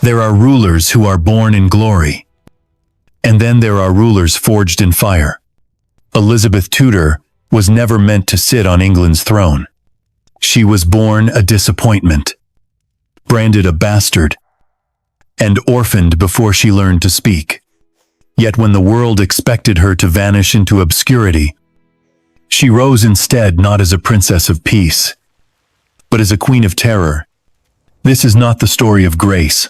There are rulers who are born in glory. And then there are rulers forged in fire. Elizabeth Tudor was never meant to sit on England's throne. She was born a disappointment, branded a bastard, and orphaned before she learned to speak. Yet when the world expected her to vanish into obscurity, she rose instead not as a princess of peace, but as a queen of terror. This is not the story of grace.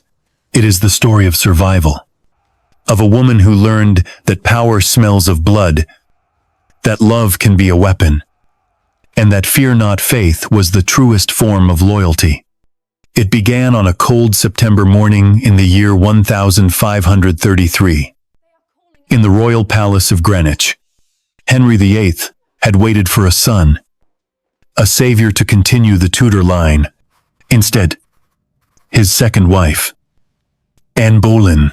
It is the story of survival. Of a woman who learned that power smells of blood, that love can be a weapon, and that fear not faith was the truest form of loyalty. It began on a cold September morning in the year 1533. In the royal palace of Greenwich, Henry VIII had waited for a son, a savior to continue the Tudor line. Instead, his second wife, Anne Boleyn,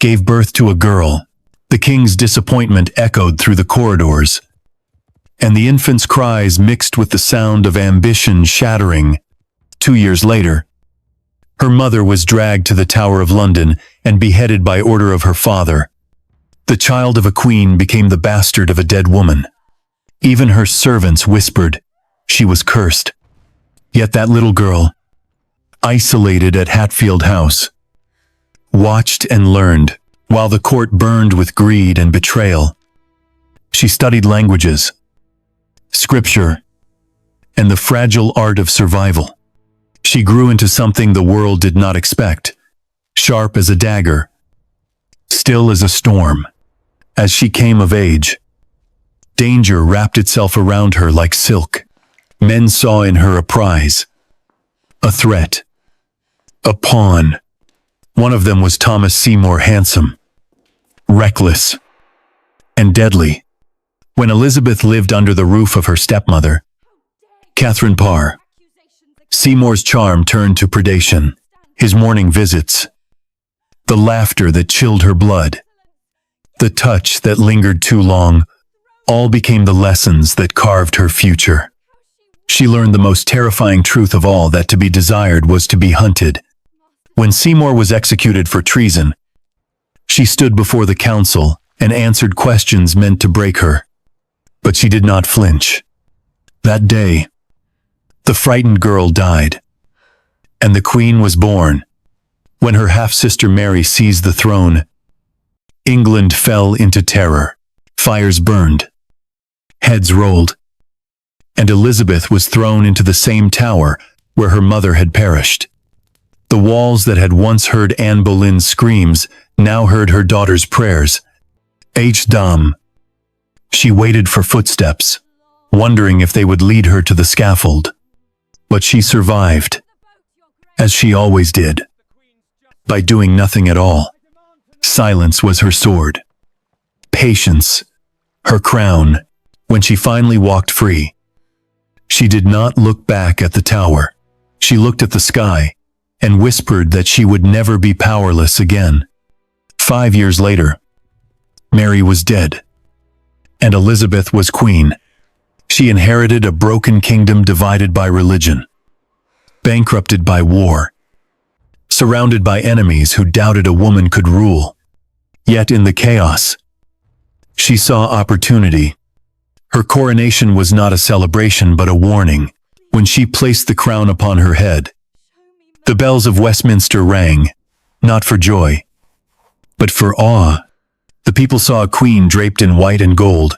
gave birth to a girl. The king's disappointment echoed through the corridors, and the infant's cries mixed with the sound of ambition shattering. 2 years later, her mother was dragged to the Tower of London and beheaded by order of her father. The child of a queen became the bastard of a dead woman. Even her servants whispered she was cursed. Yet that little girl, isolated at Hatfield House, watched and learned. While the court burned with greed and betrayal, she studied languages, scripture, and the fragile art of survival. She grew into something the world did not expect, sharp as a dagger, still as a storm. As she came of age, danger wrapped itself around her like silk. Men saw in her a prize, a threat, a pawn. One of them was Thomas Seymour, handsome, reckless, and deadly. When Elizabeth lived under the roof of her stepmother, Catherine Parr, Seymour's charm turned to predation. His morning visits, the laughter that chilled her blood, the touch that lingered too long, all became the lessons that carved her future. She learned the most terrifying truth of all, that to be desired was to be hunted. When Seymour was executed for treason, she stood before the council and answered questions meant to break her. But she did not flinch. That day, the frightened girl died, and the queen was born. When her half-sister Mary seized the throne, England fell into terror. Fires burned, heads rolled, and Elizabeth was thrown into the same tower where her mother had perished. The walls that had once heard Anne Boleyn's screams now heard her daughter's prayers. H-Dom. She waited for footsteps, wondering if they would lead her to the scaffold. But she survived, as she always did, by doing nothing at all. Silence was her sword, patience her crown. When she finally walked free, she did not look back at the tower. She looked at the sky and whispered that she would never be powerless again. 5 years later, Mary was dead, and Elizabeth was queen. She inherited a broken kingdom divided by religion, bankrupted by war, surrounded by enemies who doubted a woman could rule. Yet in the chaos, she saw opportunity. Her coronation was not a celebration but a warning. When she placed the crown upon her head, the bells of Westminster rang, not for joy, but for awe. The people saw a queen draped in white and gold,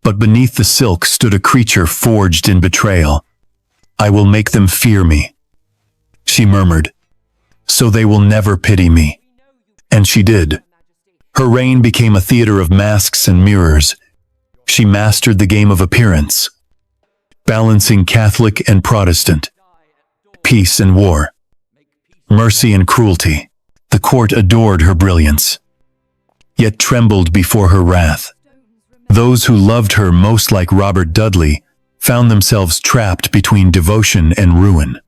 but beneath the silk stood a creature forged in betrayal. "I will make them fear me," she murmured, "so they will never pity me." And she did. Her reign became a theater of masks and mirrors. She mastered the game of appearance, balancing Catholic and Protestant, peace and war, mercy and cruelty. The court adored her brilliance, yet trembled before her wrath. Those who loved her most, like Robert Dudley, found themselves trapped between devotion and ruin.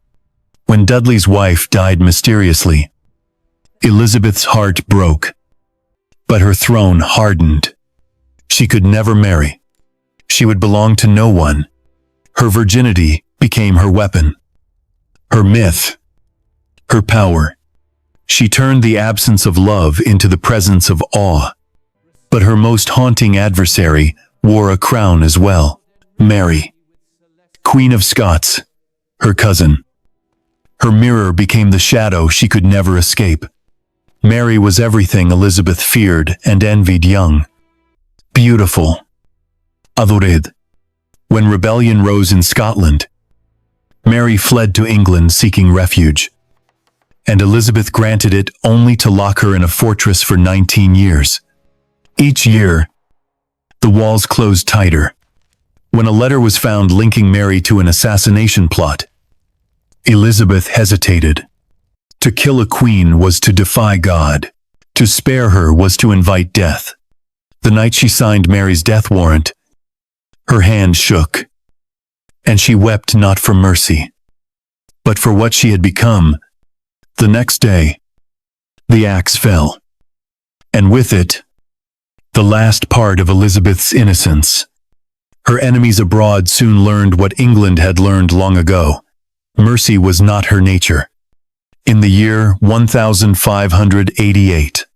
When Dudley's wife died mysteriously, Elizabeth's heart broke, but her throne hardened. She could never marry. She would belong to no one. Her virginity became her weapon, her myth, her power. She turned the absence of love into the presence of awe. But her most haunting adversary wore a crown as well. Mary, Queen of Scots, her cousin. Her mirror became the shadow she could never escape. Mary was everything Elizabeth feared and envied: young, beautiful, adored. When rebellion rose in Scotland, Mary fled to England seeking refuge, and Elizabeth granted it only to lock her in a fortress for 19 years. Each year, the walls closed tighter. When a letter was found linking Mary to an assassination plot, Elizabeth hesitated. To kill a queen was to defy God. To spare her was to invite death. The night she signed Mary's death warrant, her hand shook, and she wept not for mercy, but for what she had become. The next day, the axe fell, and with it, the last part of Elizabeth's innocence. Her enemies abroad soon learned what England had learned long ago. Mercy was not her nature. In the year 1588,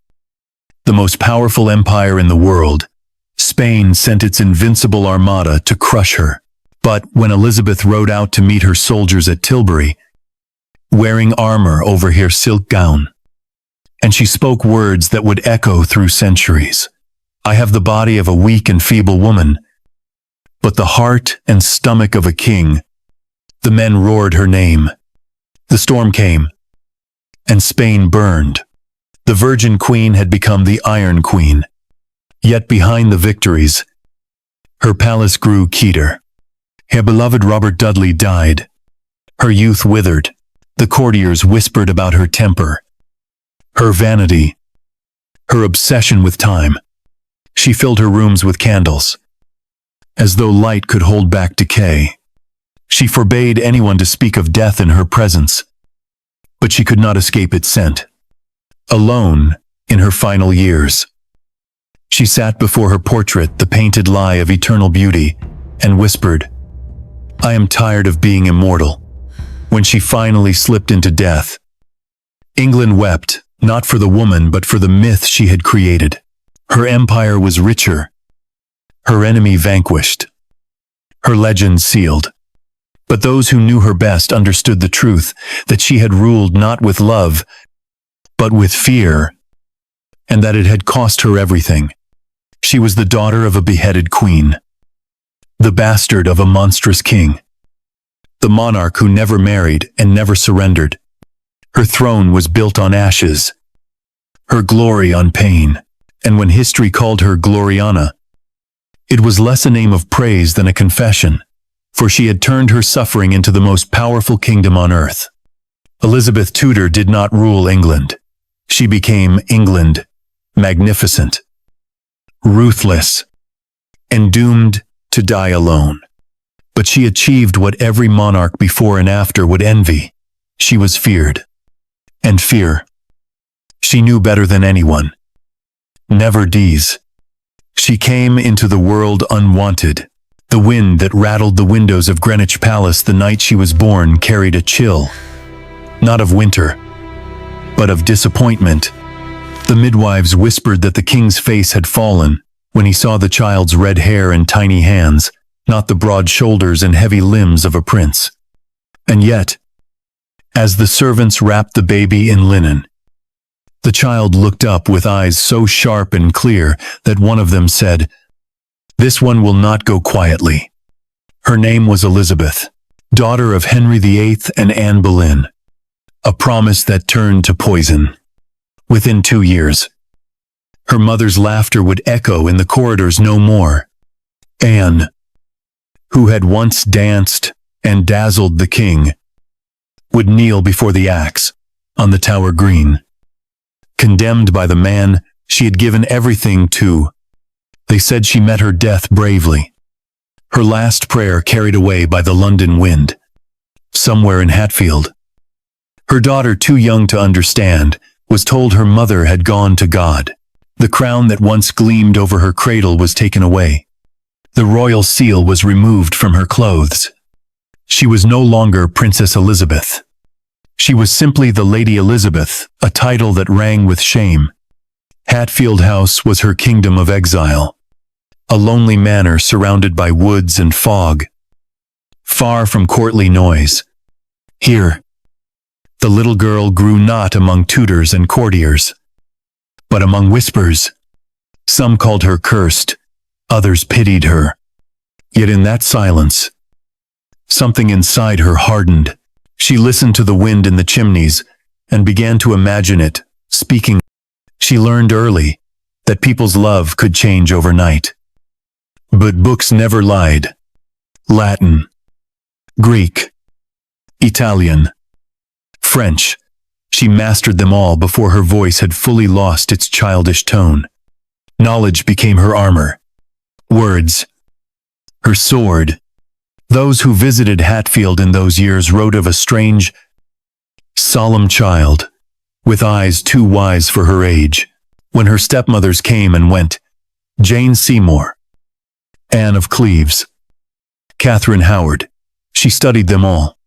the most powerful empire in the world, Spain sent its invincible armada to crush her. But when Elizabeth rode out to meet her soldiers at Tilbury, wearing armor over her silk gown, and she spoke words that would echo through centuries. I have the body of a weak and feeble woman, but the heart and stomach of a king. The men roared her name. The storm came, and Spain burned. The Virgin Queen had become the Iron Queen. Yet behind the victories, her palace grew keter. Her beloved Robert Dudley died. Her youth withered. The courtiers whispered about her temper, her vanity, her obsession with time. She filled her rooms with candles, as though light could hold back decay. She forbade anyone to speak of death in her presence, but she could not escape its scent. Alone, in her final years, she sat before her portrait, the painted lie of eternal beauty, and whispered, I am tired of being immortal. When she finally slipped into death, England wept, not for the woman but for the myth she had created. Her empire was richer, her enemy vanquished, her legend sealed. But those who knew her best understood the truth, that she had ruled not with love, but with fear, and that it had cost her everything. She was the daughter of a beheaded queen, the bastard of a monstrous king, the monarch who never married and never surrendered. Her throne was built on ashes, her glory on pain, and when history called her Gloriana, it was less a name of praise than a confession, for she had turned her suffering into the most powerful kingdom on earth. Elizabeth Tudor did not rule England. She became England, magnificent, ruthless, and doomed to die alone. But she achieved what every monarch before and after would envy. She was feared. And fear, she knew better than anyone. Never D's. She came into the world unwanted. The wind that rattled the windows of Greenwich Palace the night she was born carried a chill, not of winter, but of disappointment. The midwives whispered that the king's face had fallen when he saw the child's red hair and tiny hands, not the broad shoulders and heavy limbs of a prince. And yet, as the servants wrapped the baby in linen, the child looked up with eyes so sharp and clear that one of them said, This one will not go quietly. Her name was Elizabeth, daughter of Henry VIII and Anne Boleyn, a promise that turned to poison. Within 2 years, her mother's laughter would echo in the corridors no more. Anne, who had once danced and dazzled the king, would kneel before the axe on the Tower Green. Condemned by the man she had given everything to, they said she met her death bravely, her last prayer carried away by the London wind, somewhere in Hatfield. Her daughter, too young to understand, was told her mother had gone to God. The crown that once gleamed over her cradle was taken away. The royal seal was removed from her clothes. She was no longer Princess Elizabeth. She was simply the Lady Elizabeth, a title that rang with shame. Hatfield House was her kingdom of exile, a lonely manor surrounded by woods and fog, far from courtly noise. Here, the little girl grew not among tutors and courtiers, but among whispers. Some called her cursed, others pitied her. Yet in that silence, something inside her hardened. She listened to the wind in the chimneys and began to imagine it speaking. She learned early that people's love could change overnight. But books never lied. Latin, Greek, Italian, French. She mastered them all before her voice had fully lost its childish tone. Knowledge became her armor. Words, her sword. Those who visited Hatfield in those years wrote of a strange, solemn child, with eyes too wise for her age. When her stepmothers came and went, Jane Seymour, Anne of Cleves, Catherine Howard, she studied them all.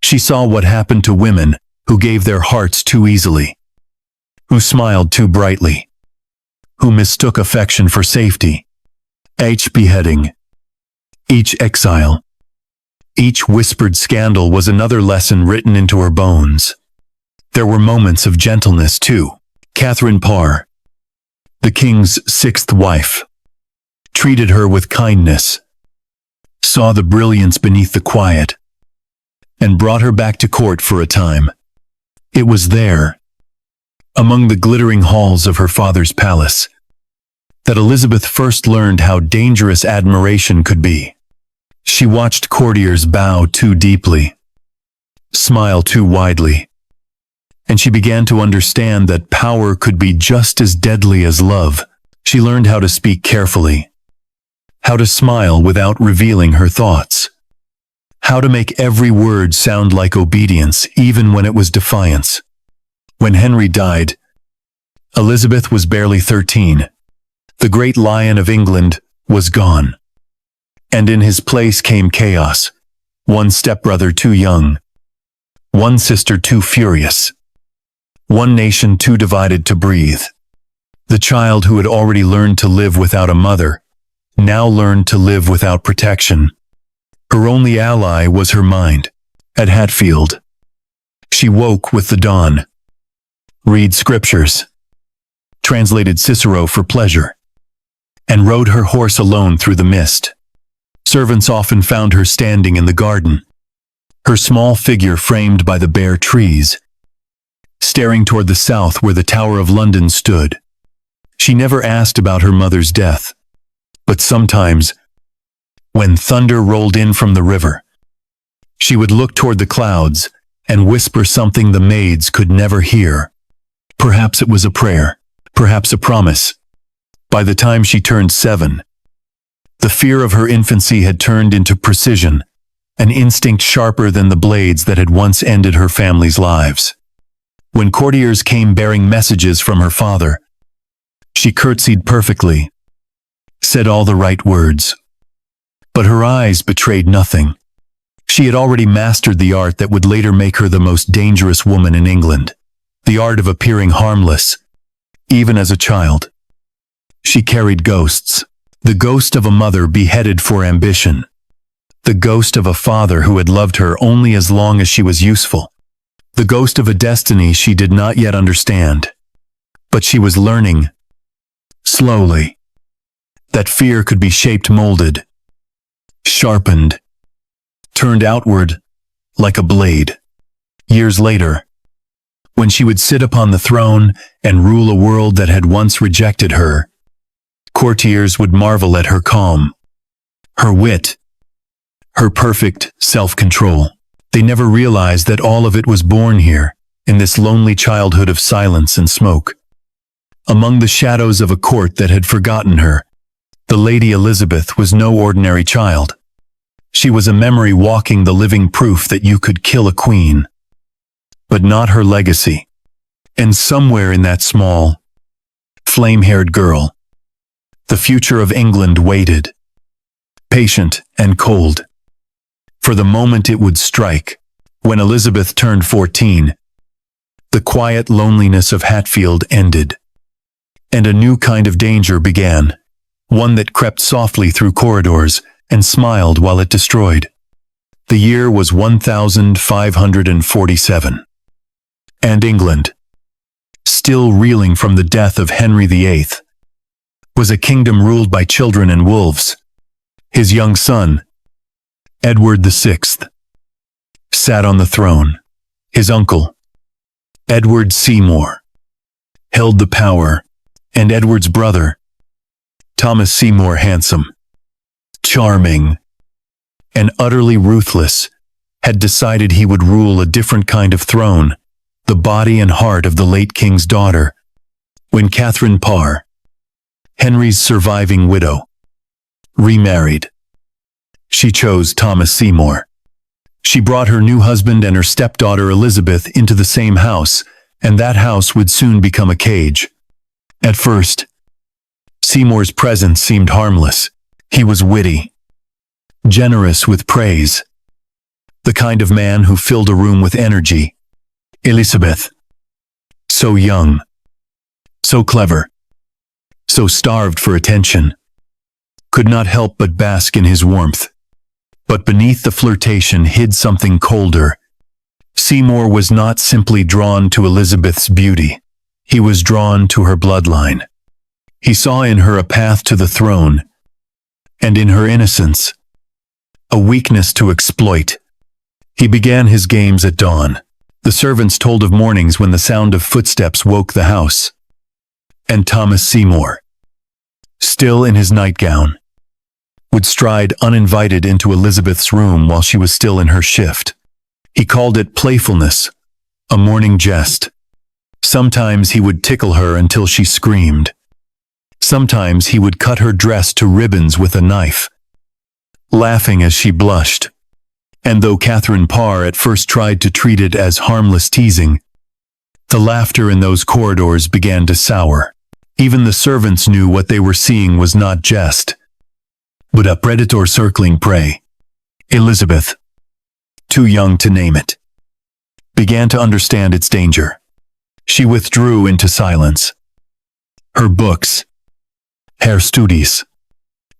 She saw what happened to women who gave their hearts too easily, who smiled too brightly, who mistook affection for safety. Each beheading, each exile, each whispered scandal was another lesson written into her bones. There were moments of gentleness too. Catherine Parr, the king's sixth wife, treated her with kindness, saw the brilliance beneath the quiet, and brought her back to court for a time. It was there, among the glittering halls of her father's palace, that Elizabeth first learned how dangerous admiration could be. She watched courtiers bow too deeply, smile too widely, and she began to understand that power could be just as deadly as love. She learned how to speak carefully, how to smile without revealing her thoughts, how to make every word sound like obedience even when it was defiance. When Henry died, Elizabeth was barely 13. The great lion of England was gone, and in his place came chaos. One stepbrother too young, one sister too furious, one nation too divided to breathe. The child who had already learned to live without a mother now learned to live without protection. Her only ally was her mind. At Hatfield, she woke with the dawn, read scriptures, translated Cicero for pleasure, and rode her horse alone through the mist. Servants often found her standing in the garden, her small figure framed by the bare trees, staring toward the south where the Tower of London stood. She never asked about her mother's death, but sometimes, when thunder rolled in from the river, she would look toward the clouds and whisper something the maids could never hear. Perhaps it was a prayer, perhaps a promise. By the time she turned 7, the fear of her infancy had turned into precision, an instinct sharper than the blades that had once ended her family's lives. When courtiers came bearing messages from her father, she curtsied perfectly, said all the right words. But her eyes betrayed nothing. She had already mastered the art that would later make her the most dangerous woman in England, the art of appearing harmless, even as a child. She carried ghosts, the ghost of a mother beheaded for ambition, the ghost of a father who had loved her only as long as she was useful, the ghost of a destiny she did not yet understand. But she was learning, slowly, that fear could be shaped, molded, sharpened, turned outward like a blade. Years later, when she would sit upon the throne and rule a world that had once rejected her, courtiers would marvel at her calm, her wit, her perfect self-control. They never realized that all of it was born here, in this lonely childhood of silence and smoke. Among the shadows of a court that had forgotten her, the Lady Elizabeth was no ordinary child. She was a memory walking the living proof that you could kill a queen, but not her legacy. And somewhere in that small, flame-haired girl, the future of England waited, patient and cold, for the moment it would strike. When Elizabeth turned 14, the quiet loneliness of Hatfield ended, and a new kind of danger began, one that crept softly through corridors and smiled while it destroyed. The year was 1547, and England, still reeling from the death of Henry VIII, was a kingdom ruled by children and wolves. His young son, Edward VI, sat on the throne. His uncle, Edward Seymour, held the power, and Edward's brother, Thomas Seymour, handsome, charming, and utterly ruthless, had decided he would rule a different kind of throne, the body and heart of the late king's daughter. When Catherine Parr, Henry's surviving widow, remarried, she chose Thomas Seymour. She brought her new husband and her stepdaughter Elizabeth into the same house, and that house would soon become a cage. At first, Seymour's presence seemed harmless. He was witty, generous with praise, the kind of man who filled a room with energy. Elizabeth, so young, so clever, so starved for attention, could not help but bask in his warmth. But beneath the flirtation hid something colder. Seymour was not simply drawn to Elizabeth's beauty. He was drawn to her bloodline. He saw in her a path to the throne, and in her innocence, a weakness to exploit. He began his games at dawn. The servants told of mornings when the sound of footsteps woke the house. And Thomas Seymour, still in his nightgown, would stride uninvited into Elizabeth's room while she was still in her shift. He called it playfulness, a morning jest. Sometimes he would tickle her until she screamed. Sometimes he would cut her dress to ribbons with a knife, laughing as she blushed. And though Catherine Parr at first tried to treat it as harmless teasing, the laughter in those corridors began to sour. Even the servants knew what they were seeing was not jest, but a predator circling prey. Elizabeth, too young to name it, began to understand its danger. She withdrew into silence. Her books, her studies.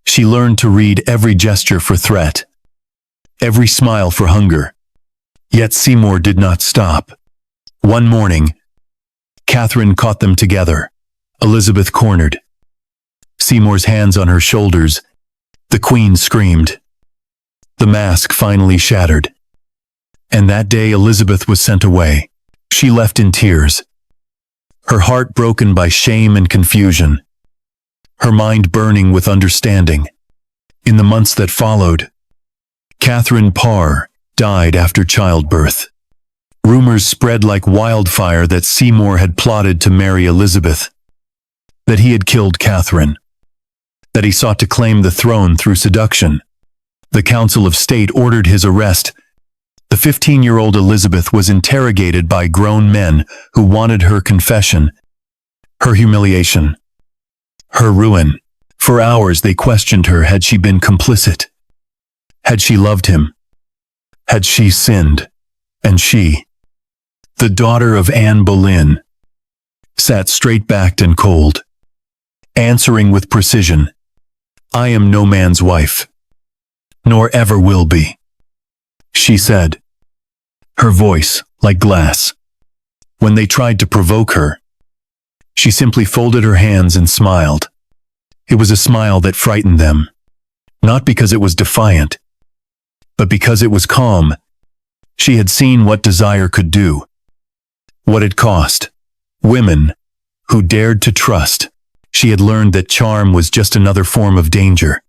She learned to read every gesture for threat, every smile for hunger. Yet Seymour did not stop. One morning, Catherine caught them together, Elizabeth cornered, Seymour's hands on her shoulders. The Queen screamed. The mask finally shattered. And that day Elizabeth was sent away. She left in tears, her heart broken by shame and confusion, her mind burning with understanding. In the months that followed, Catherine Parr died after childbirth. Rumors spread like wildfire that Seymour had plotted to marry Elizabeth, that he had killed Catherine, that he sought to claim the throne through seduction. The Council of State ordered his arrest. The 15-year-old Elizabeth was interrogated by grown men who wanted her confession, her humiliation, her ruin. For hours they questioned her. Had she been complicit? Had she loved him? Had she sinned? And she, the daughter of Anne Boleyn, sat straight-backed and cold, answering with precision, "I am no man's wife, nor ever will be," she said, her voice like glass. When they tried to provoke her, she simply folded her hands and smiled. It was a smile that frightened them, not because it was defiant, but because it was calm. She had seen what desire could do, what it cost. Women who dared to trust. She had learned that charm was just another form of danger,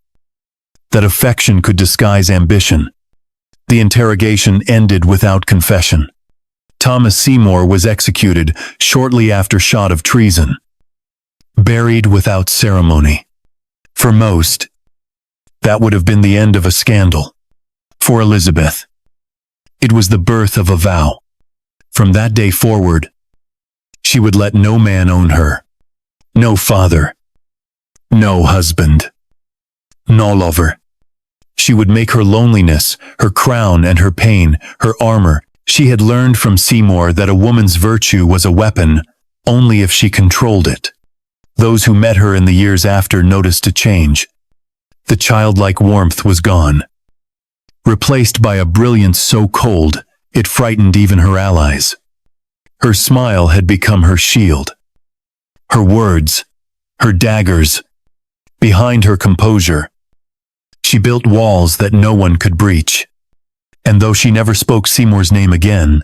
that affection could disguise ambition. The interrogation ended without confession. Thomas Seymour was executed shortly after shot of treason, buried without ceremony. For most, that would have been the end of a scandal. For Elizabeth, it was the birth of a vow. From that day forward, she would let no man own her. No father, no husband, no lover. She would make her loneliness, her crown and her pain, her armor, She had learned from Seymour that a woman's virtue was a weapon only if she controlled it. Those who met her in the years after noticed a change. The childlike warmth was gone, replaced by a brilliance so cold it frightened even her allies. Her smile had become her shield. Her words, her daggers, behind her composure. She built walls that no one could breach. And though she never spoke Seymour's name again,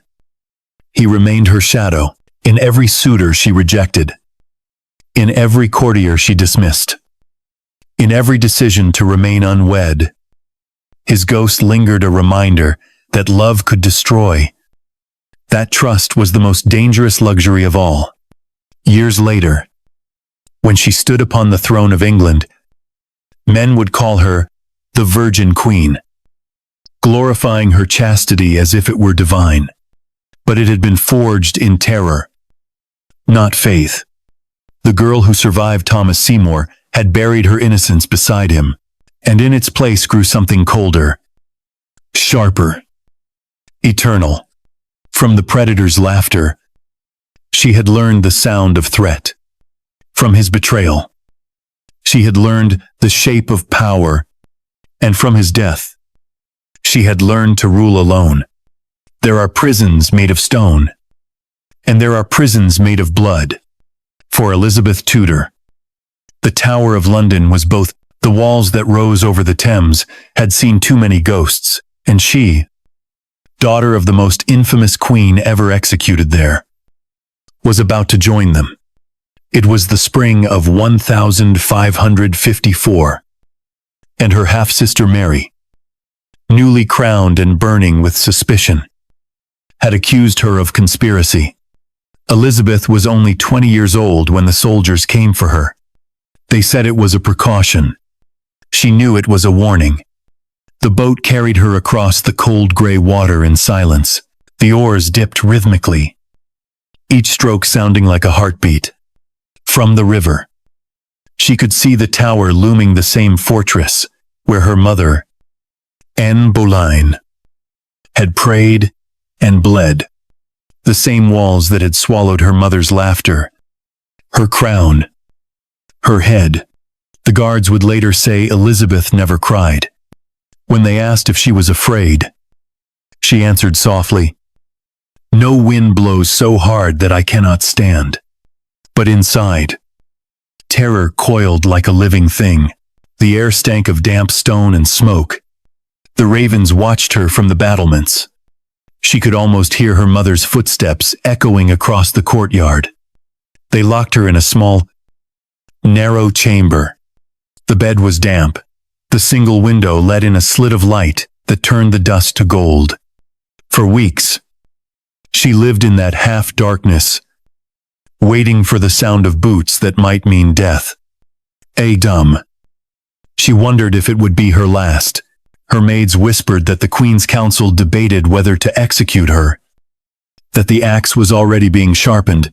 he remained her shadow in every suitor she rejected, in every courtier she dismissed, in every decision to remain unwed. His ghost lingered, a reminder that love could destroy. That trust was the most dangerous luxury of all. Years later, when she stood upon the throne of England, men would call her the Virgin Queen, glorifying her chastity as if it were divine. But it had been forged in terror, not faith. The girl who survived Thomas Seymour had buried her innocence beside him, and in its place grew something colder, sharper, eternal. From the predator's laughter, she had learned the sound of threat. From his betrayal, she had learned the shape of power, and from his death, she had learned to rule alone. There are prisons made of stone, and there are prisons made of blood. For Elizabeth Tudor, the Tower of London was both. The walls that rose over the Thames had seen too many ghosts, and she, daughter of the most infamous queen ever executed there, was about to join them. It was the spring of 1554, and her half-sister Mary, newly crowned and burning with suspicion, had accused her of conspiracy. Elizabeth was only 20 years old when the soldiers came for her. They said it was a precaution. She knew it was a warning. The boat carried her across the cold gray water in silence. The oars dipped rhythmically, each stroke sounding like a heartbeat. From the river, she could see the tower looming, the same fortress where her mother, Anne Boleyn, had prayed and bled. The same walls that had swallowed her mother's laughter, her crown, her head. The guards would later say Elizabeth never cried. When they asked if she was afraid, she answered softly, "No wind blows so hard that I cannot stand." But inside, terror coiled like a living thing. The air stank of damp stone and smoke. The ravens watched her from the battlements. She could almost hear her mother's footsteps echoing across the courtyard. They locked her in a small, narrow chamber. The bed was damp. The single window let in a slit of light that turned the dust to gold. For weeks, she lived in that half-darkness, waiting for the sound of boots that might mean death. Dumb. She wondered if it would be her last. Her maids whispered that the Queen's Council debated whether to execute her, that the axe was already being sharpened.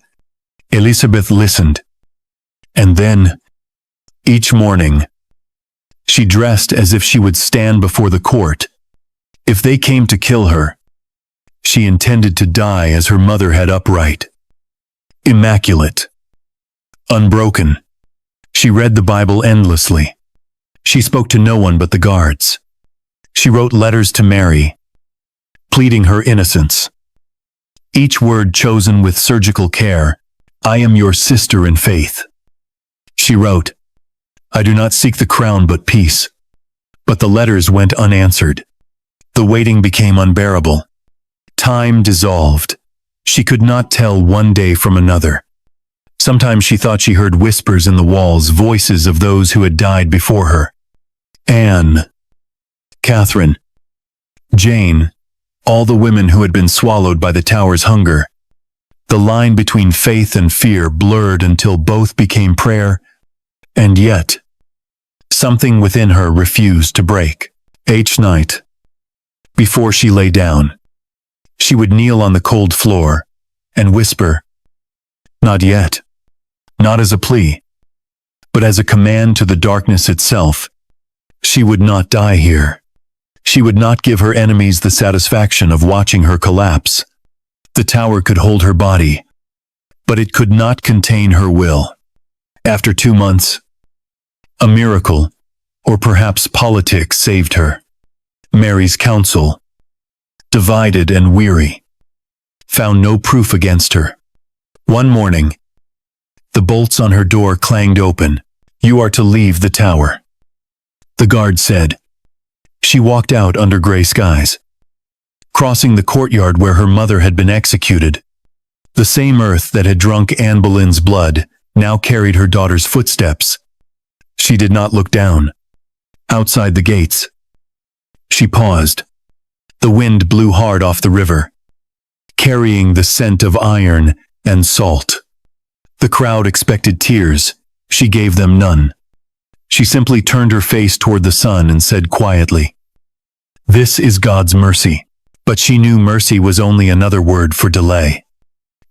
Elizabeth listened. And then, each morning, she dressed as if she would stand before the court. If they came to kill her, she intended to die as her mother had, upright, immaculate, unbroken. She read the Bible endlessly. She spoke to no one but the guards. She wrote letters to Mary, pleading her innocence. Each word chosen with surgical care. "I am your sister in faith," she wrote. "I do not seek the crown but peace." But the letters went unanswered. The waiting became unbearable. Time dissolved. She could not tell one day from another. Sometimes she thought she heard whispers in the walls, voices of those who had died before her. Anne, Catherine, Jane, all the women who had been swallowed by the tower's hunger. The line between faith and fear blurred until both became prayer. And yet, something within her refused to break. Each night, before she lay down, she would kneel on the cold floor and whisper, "Not yet," not as a plea, but as a command to the darkness itself. She would not die here. She would not give her enemies the satisfaction of watching her collapse. The tower could hold her body, but it could not contain her will. After 2 months, a miracle, or perhaps politics, saved her. Mary's council, divided and weary, found no proof against her. One morning, the bolts on her door clanged open. "You are to leave the tower," the guard said. She walked out under gray skies, crossing the courtyard where her mother had been executed. The same earth that had drunk Anne Boleyn's blood now carried her daughter's footsteps. She did not look down. Outside the gates, she paused. The wind blew hard off the river, carrying the scent of iron and salt. The crowd expected tears. She gave them none. She simply turned her face toward the sun and said quietly, "This is God's mercy." But she knew mercy was only another word for delay.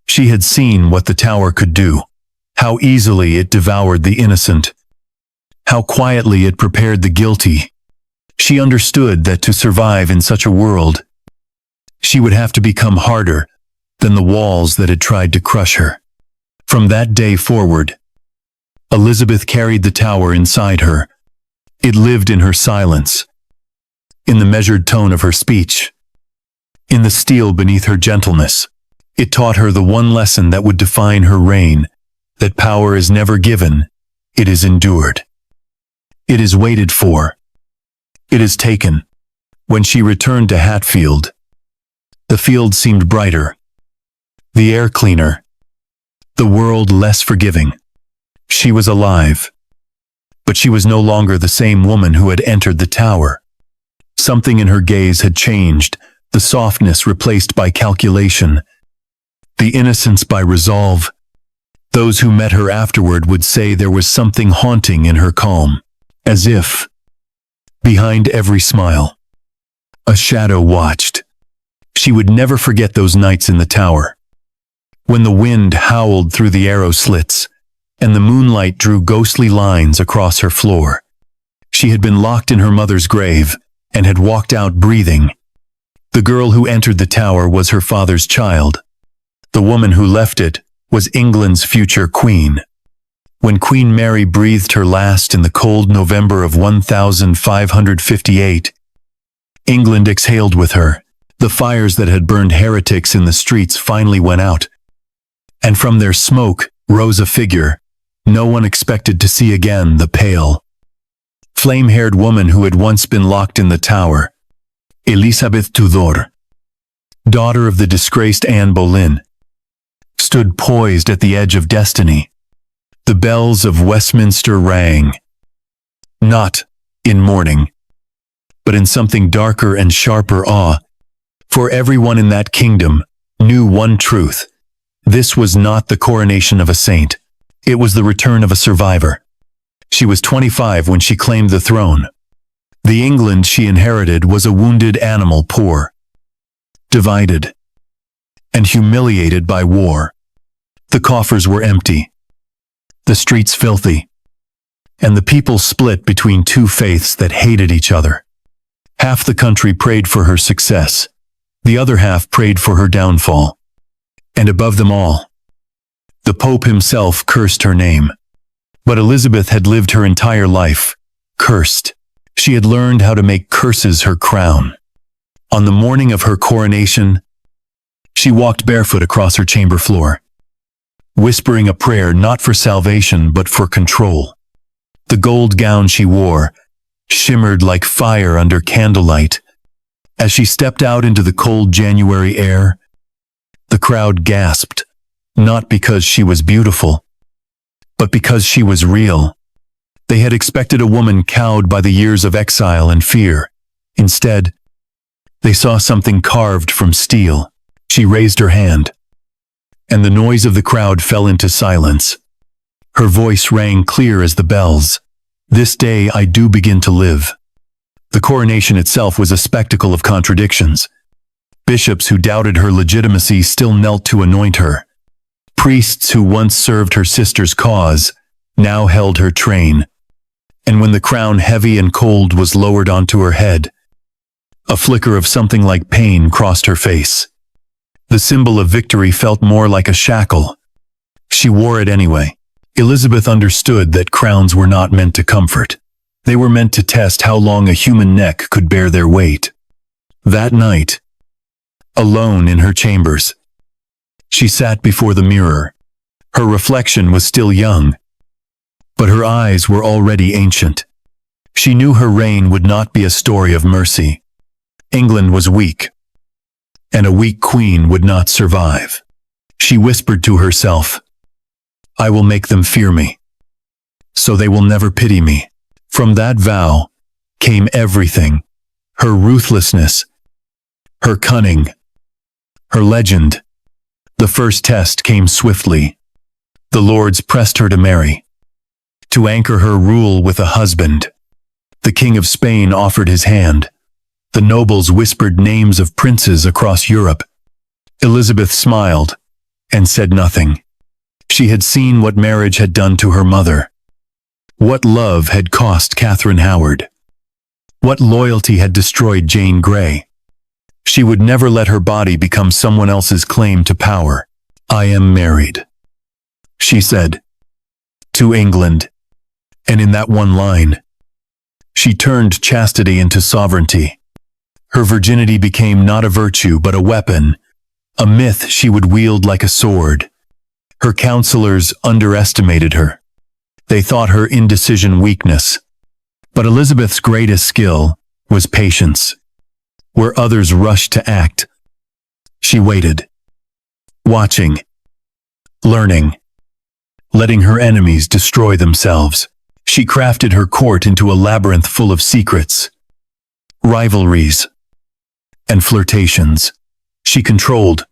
She had seen what the tower could do, how easily it devoured the innocent, how quietly it prepared the guilty. She understood that to survive in such a world, she would have to become harder than the walls that had tried to crush her. From that day forward, Elizabeth carried the tower inside her. It lived in her silence, in the measured tone of her speech, in the steel beneath her gentleness. It taught her the one lesson that would define her reign, that power is never given, it is endured. It is waited for. It is taken. When she returned to Hatfield, the field seemed brighter, the air cleaner, the world less forgiving. She was alive, but she was no longer the same woman who had entered the tower. Something in her gaze had changed, the softness replaced by calculation, the innocence by resolve. Those who met her afterward would say there was something haunting in her calm, as if, behind every smile, a shadow watched. She would never forget those nights in the tower, when the wind howled through the arrow slits, and the moonlight drew ghostly lines across her floor. She had been locked in her mother's grave, and had walked out breathing. The girl who entered the tower was her father's child. The woman who left it was England's future queen. When Queen Mary breathed her last in the cold November of 1558, England exhaled with her. The fires that had burned heretics in the streets finally went out, and from their smoke rose a figure no one expected to see again, the pale, flame-haired woman who had once been locked in the tower, Elizabeth Tudor, daughter of the disgraced Anne Boleyn, stood poised at the edge of destiny. The bells of Westminster rang, not in mourning, but in something darker and sharper awe, for everyone in that kingdom knew one truth. This was not the coronation of a saint. It was the return of a survivor. She was 25 when she claimed the throne. The England she inherited was a wounded animal, poor, divided, and humiliated by war. The coffers were empty, the streets filthy, and the people split between two faiths that hated each other. Half the country prayed for her success, the other half prayed for her downfall. And above them all, the Pope himself cursed her name. But Elizabeth had lived her entire life cursed. She had learned how to make curses her crown. On the morning of her coronation, she walked barefoot across her chamber floor, whispering a prayer not for salvation but for control. The gold gown she wore shimmered like fire under candlelight. As she stepped out into the cold January air, the crowd gasped, not because she was beautiful, but because she was real. They had expected a woman cowed by the years of exile and fear. Instead, they saw something carved from steel. She raised her hand, and the noise of the crowd fell into silence. Her voice rang clear as the bells. "This day I do begin to live." The coronation itself was a spectacle of contradictions. Bishops who doubted her legitimacy still knelt to anoint her. Priests who once served her sister's cause now held her train. And when the crown, heavy and cold, was lowered onto her head, A flicker of something like pain crossed her face. The symbol of victory felt more like a shackle. She wore it anyway. Elizabeth understood that crowns were not meant to comfort. They were meant to test how long a human neck could bear their weight. That night, alone in her chambers, she sat before the mirror. Her reflection was still young, but her eyes were already ancient. She knew her reign would not be a story of mercy. England was weak, and a weak queen would not survive. She whispered to herself, "I will make them fear me, so they will never pity me." From that vow came everything: her ruthlessness, her cunning, her legend. The first test came swiftly. The lords pressed her to marry, to anchor her rule with a husband. The King of Spain offered his hand. The nobles whispered names of princes across Europe. Elizabeth smiled and said nothing. She had seen what marriage had done to her mother, what love had cost Catherine Howard, what loyalty had destroyed Jane Grey. She would never let her body become someone else's claim to power. "I am married," she said, "to England." And in that one line, she turned chastity into sovereignty. Her virginity became not a virtue but a weapon, a myth she would wield like a sword. Her counselors underestimated her. They thought her indecision weakness. But Elizabeth's greatest skill was patience. Where others rushed to act, she waited, watching, learning, letting her enemies destroy themselves. She crafted her court into a labyrinth full of secrets, rivalries, and flirtations. She controlled,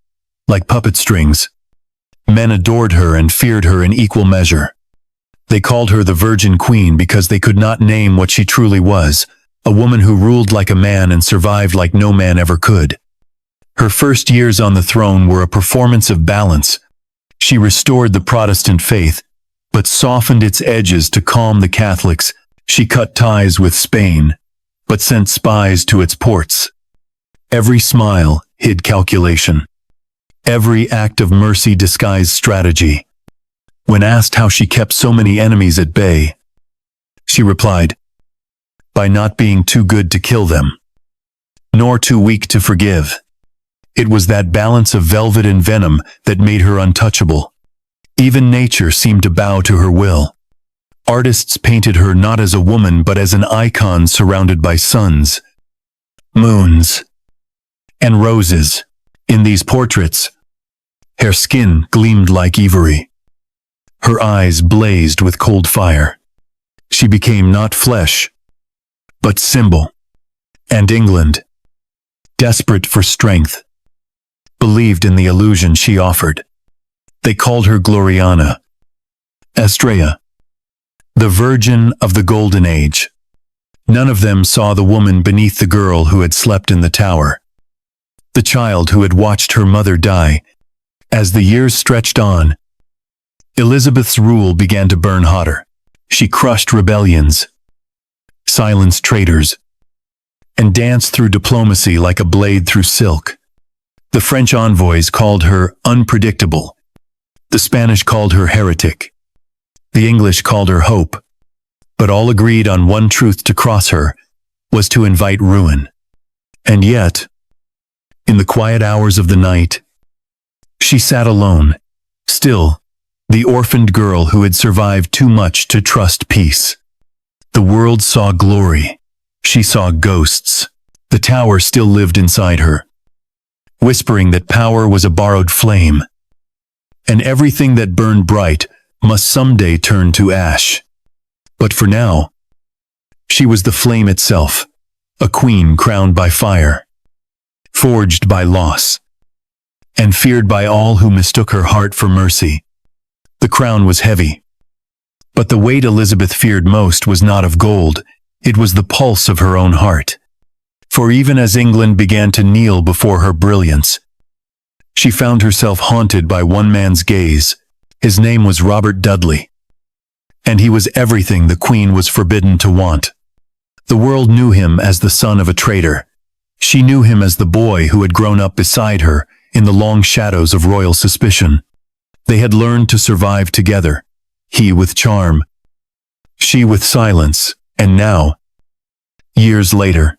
like puppet strings. Men adored her and feared her in equal measure. They called her the Virgin Queen because they could not name what she truly was, a woman who ruled like a man and survived like no man ever could. Her first years on the throne were a performance of balance. She restored the Protestant faith, but softened its edges to calm the Catholics. She cut ties with Spain, but sent spies to its ports. Every smile hid calculation. Every act of mercy disguised strategy. When asked how she kept so many enemies at bay, she replied, "By not being too good to kill them, nor too weak to forgive." It was that balance of velvet and venom that made her untouchable. Even nature seemed to bow to her will. Artists painted her not as a woman but as an icon surrounded by suns, moons, and roses. In these portraits, her skin gleamed like ivory. Her eyes blazed with cold fire. She became not flesh, but symbol. And England, desperate for strength, believed in the illusion she offered. They called her Gloriana, Estrella, the Virgin of the Golden Age. None of them saw the woman beneath the girl who had slept in the tower, the child who had watched her mother die. As the years stretched on, Elizabeth's rule began to burn hotter. She crushed rebellions, silenced traitors, and danced through diplomacy like a blade through silk. The French envoys called her unpredictable. The Spanish called her heretic. The English called her hope. But all agreed on one truth: to cross her was to invite ruin. And yet, in the quiet hours of the night, she sat alone, still, the orphaned girl who had survived too much to trust peace. The world saw glory. She saw ghosts. The tower still lived inside her, whispering that power was a borrowed flame, and everything that burned bright must someday turn to ash. But for now, she was the flame itself, a queen crowned by fire, forged by loss, and feared by all who mistook her heart for mercy. The crown was heavy, but the weight Elizabeth feared most was not of gold, it was the pulse of her own heart. For even as England began to kneel before her brilliance, she found herself haunted by one man's gaze. His name was Robert Dudley, and he was everything the Queen was forbidden to want. The world knew him as the son of a traitor. She knew him as the boy who had grown up beside her in the long shadows of royal suspicion. They had learned to survive together, he with charm, she with silence, and now, years later,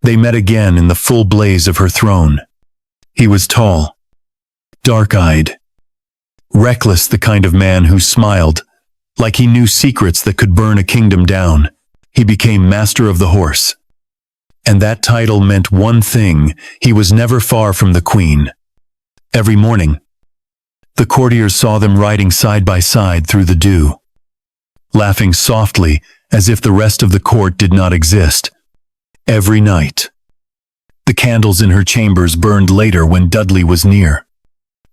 they met again in the full blaze of her throne. He was tall, dark-eyed, reckless, the kind of man who smiled, like he knew secrets that could burn a kingdom down. He became master of the horse. And that title meant one thing: he was never far from the queen. Every morning, the courtiers saw them riding side by side through the dew, laughing softly as if the rest of the court did not exist. Every night, the candles in her chambers burned later when Dudley was near.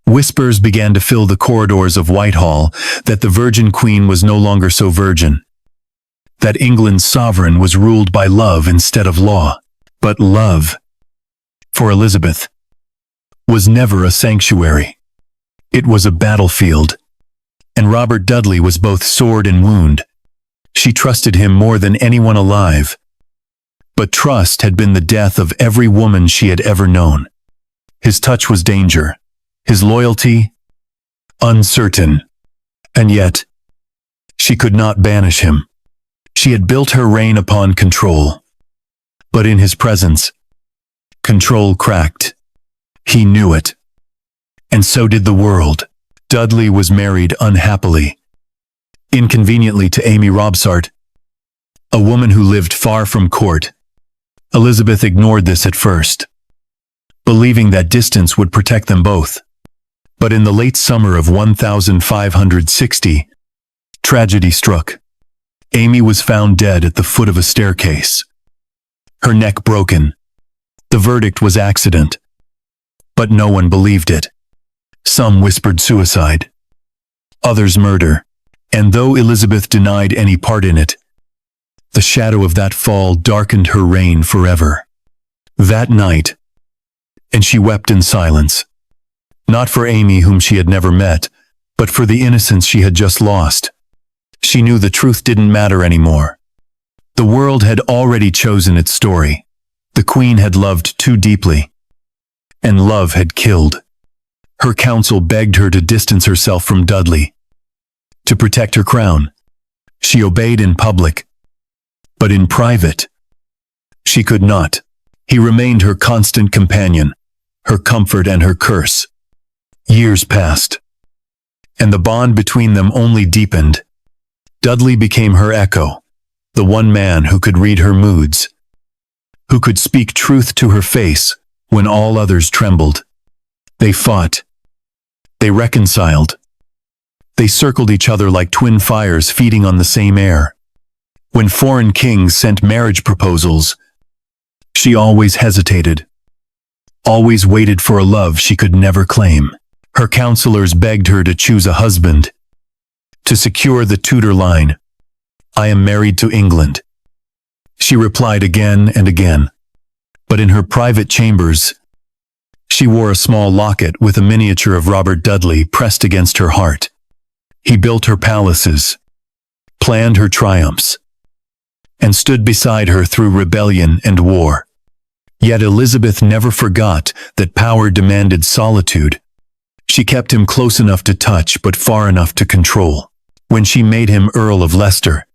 Whispers began to fill the corridors of Whitehall that the Virgin Queen was no longer so virgin, that England's sovereign was ruled by love instead of law. But love, for Elizabeth, was never a sanctuary. It was a battlefield, and Robert Dudley was both sword and wound. She trusted him more than anyone alive, but trust had been the death of every woman she had ever known. His touch was danger, his loyalty uncertain, and yet she could not banish him. She had built her reign upon control, but in his presence, control cracked. He knew it, and so did the world. Dudley was married unhappily, inconveniently, to Amy Robsart, a woman who lived far from court. Elizabeth ignored this at first, believing that distance would protect them both. But in the late summer of 1560, tragedy struck. Amy was found dead at the foot of a staircase, her neck broken. The verdict was accident, but no one believed it. Some whispered suicide, others murder, and though Elizabeth denied any part in it, the shadow of that fall darkened her reign forever. That night, and she wept in silence, not for Amy, whom she had never met, but for the innocence she had just lost. She knew the truth didn't matter anymore. The world had already chosen its story. The queen had loved too deeply, and love had killed. Her council begged her to distance herself from Dudley, to protect her crown. She obeyed in public, but in private, she could not. He remained her constant companion, her comfort and her curse. Years passed, and the bond between them only deepened. Dudley became her echo, the one man who could read her moods, who could speak truth to her face when all others trembled. They fought. They reconciled. They circled each other like twin fires feeding on the same air. When foreign kings sent marriage proposals, she always hesitated, always waited for a love she could never claim. Her counselors begged her to choose a husband, to secure the Tudor line. "I am married to England," she replied again and again. But in her private chambers, she wore a small locket with a miniature of Robert Dudley pressed against her heart. He built her palaces, planned her triumphs, and stood beside her through rebellion and war. Yet Elizabeth never forgot that power demanded solitude. She kept him close enough to touch but far enough to control. When she made him Earl of Leicester,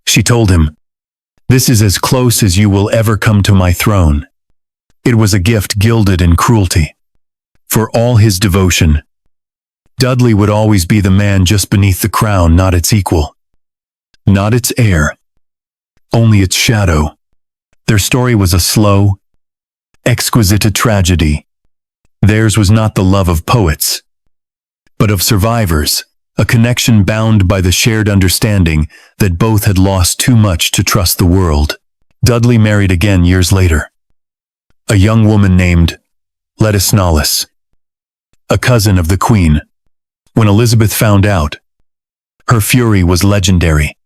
she told him, "This is as close as you will ever come to my throne." It was a gift gilded in cruelty. For all his devotion, Dudley would always be the man just beneath the crown, not its equal, not its heir, only its shadow. Their story was a slow, exquisite tragedy. Theirs was not the love of poets, but of survivors, a connection bound by the shared understanding that both had lost too much to trust the world. Dudley married again years later, a young woman named Lettice Knollys, a cousin of the Queen. When Elizabeth found out, her fury was legendary.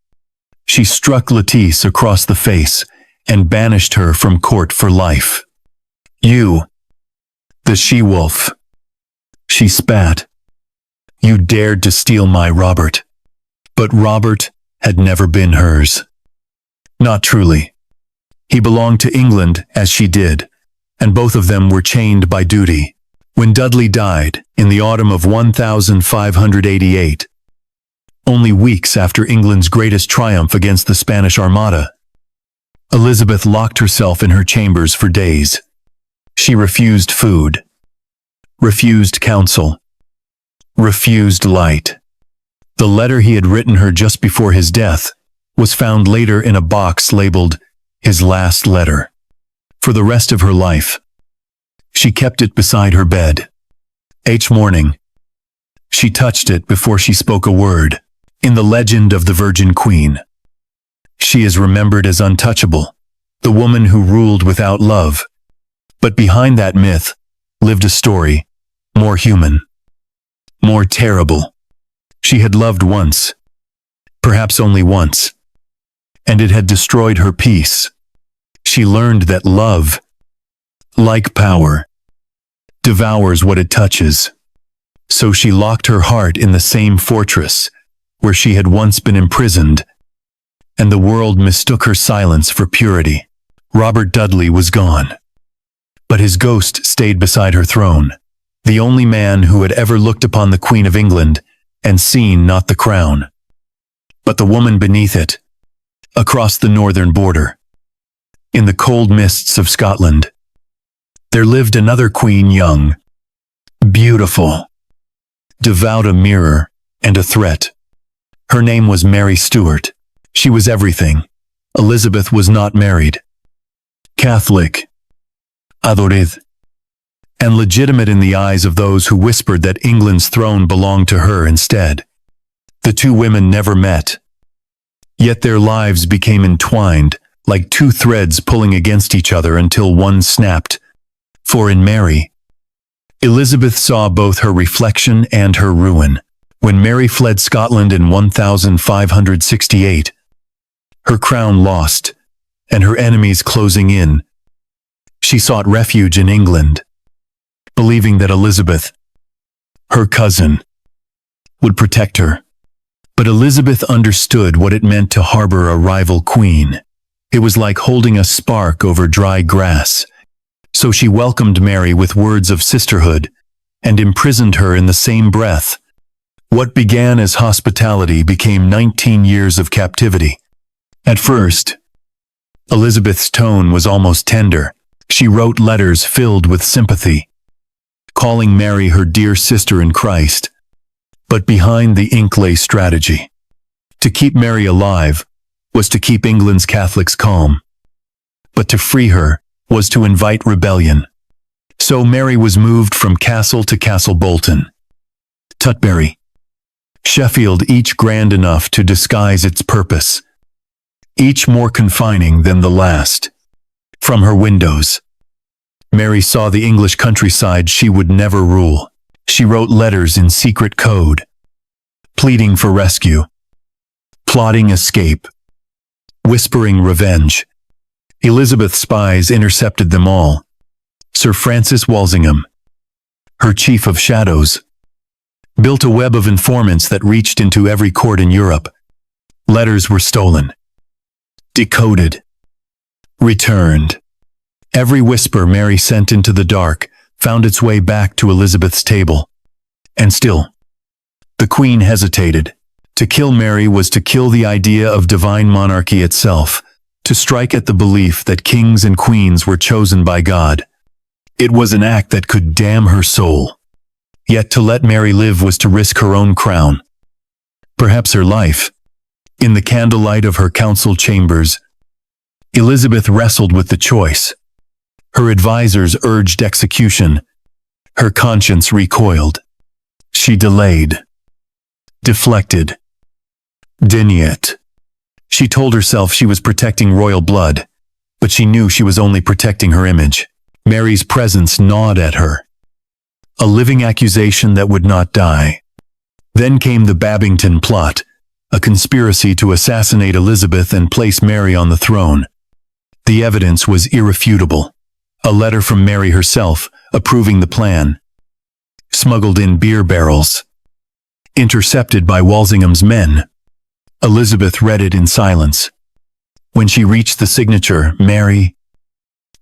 She struck Lettice across the face and banished her from court for life. "You, the she-wolf," she spat. "You dared to steal my Robert." But Robert had never been hers. Not truly. He belonged to England as she did, and both of them were chained by duty. When Dudley died, in the autumn of 1588, only weeks after England's greatest triumph against the Spanish Armada, Elizabeth locked herself in her chambers for days. She refused food, refused counsel, refused light. The letter he had written her just before his death was found later in a box labeled his last letter. For the rest of her life, she kept it beside her bed. Each morning, she touched it before she spoke a word. In the legend of the Virgin Queen, she is remembered as untouchable, the woman who ruled without love. But behind that myth lived a story, more human, more terrible. She had loved once, perhaps only once, and it had destroyed her peace. She learned that love, like power, devours what it touches. So she locked her heart in the same fortress where she had once been imprisoned, and the world mistook her silence for purity. Robert Dudley was gone, but his ghost stayed beside her throne, the only man who had ever looked upon the Queen of England and seen not the crown, but the woman beneath it. Across the northern border, in the cold mists of Scotland, there lived another queen, young, beautiful, devout, a mirror and a threat. Her name was Mary Stuart. She was everything. Elizabeth was not married, Catholic, adored, and legitimate in the eyes of those who whispered that England's throne belonged to her instead. The two women never met, yet their lives became entwined like two threads pulling against each other until one snapped. For in Mary, Elizabeth saw both her reflection and her ruin. When Mary fled Scotland in 1568, her crown lost, and her enemies closing in, she sought refuge in England, believing that Elizabeth, her cousin, would protect her. But Elizabeth understood what it meant to harbor a rival queen. It was like holding a spark over dry grass. So she welcomed Mary with words of sisterhood and imprisoned her in the same breath. What began as hospitality became 19 years of captivity. At first, Elizabeth's tone was almost tender. She wrote letters filled with sympathy, calling Mary her dear sister in Christ. But behind the ink lay strategy. To keep Mary alive was to keep England's Catholics calm. But to free her was to invite rebellion. So Mary was moved from castle to castle, Bolton, Tutbury, Sheffield, each grand enough to disguise its purpose, each more confining than the last. From her windows, Mary saw the English countryside she would never rule. She wrote letters in secret code, pleading for rescue, plotting escape, whispering revenge. Elizabeth's spies intercepted them all. Sir Francis Walsingham, her chief of shadows, built a web of informants that reached into every court in Europe. Letters were stolen, decoded, returned. Every whisper Mary sent into the dark found its way back to Elizabeth's table. And still, the Queen hesitated. To kill Mary was to kill the idea of divine monarchy itself, to strike at the belief that kings and queens were chosen by God. It was an act that could damn her soul. Yet to let Mary live was to risk her own crown, perhaps her life. In the candlelight of her council chambers, Elizabeth wrestled with the choice. Her advisors urged execution. Her conscience recoiled. She delayed, deflected, denied. She told herself she was protecting royal blood, but she knew she was only protecting her image. Mary's presence gnawed at her, a living accusation that would not die. Then came the Babington plot, a conspiracy to assassinate Elizabeth and place Mary on the throne. The evidence was irrefutable. A letter from Mary herself approving the plan, smuggled in beer barrels, intercepted by Walsingham's men. Elizabeth read it in silence. When she reached the signature, Mary,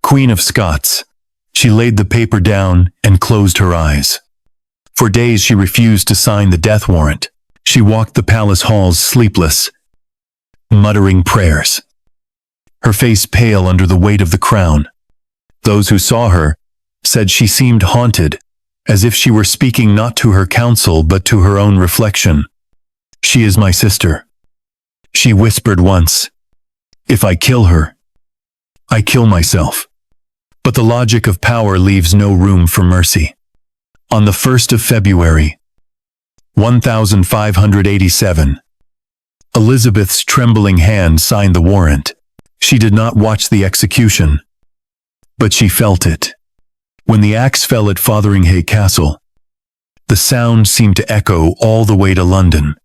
Queen of Scots, she laid the paper down and closed her eyes. For days she refused to sign the death warrant. She walked the palace halls sleepless, muttering prayers, her face pale under the weight of the crown. Those who saw her said she seemed haunted, as if she were speaking not to her counsel but to her own reflection. "She is my sister," she whispered once. "If I kill her, I kill myself." But the logic of power leaves no room for mercy. On the 1st of February, 1587, Elizabeth's trembling hand signed the warrant. She did not watch the execution, but she felt it. When the axe fell at Fotheringhay Castle, the sound seemed to echo all the way to London.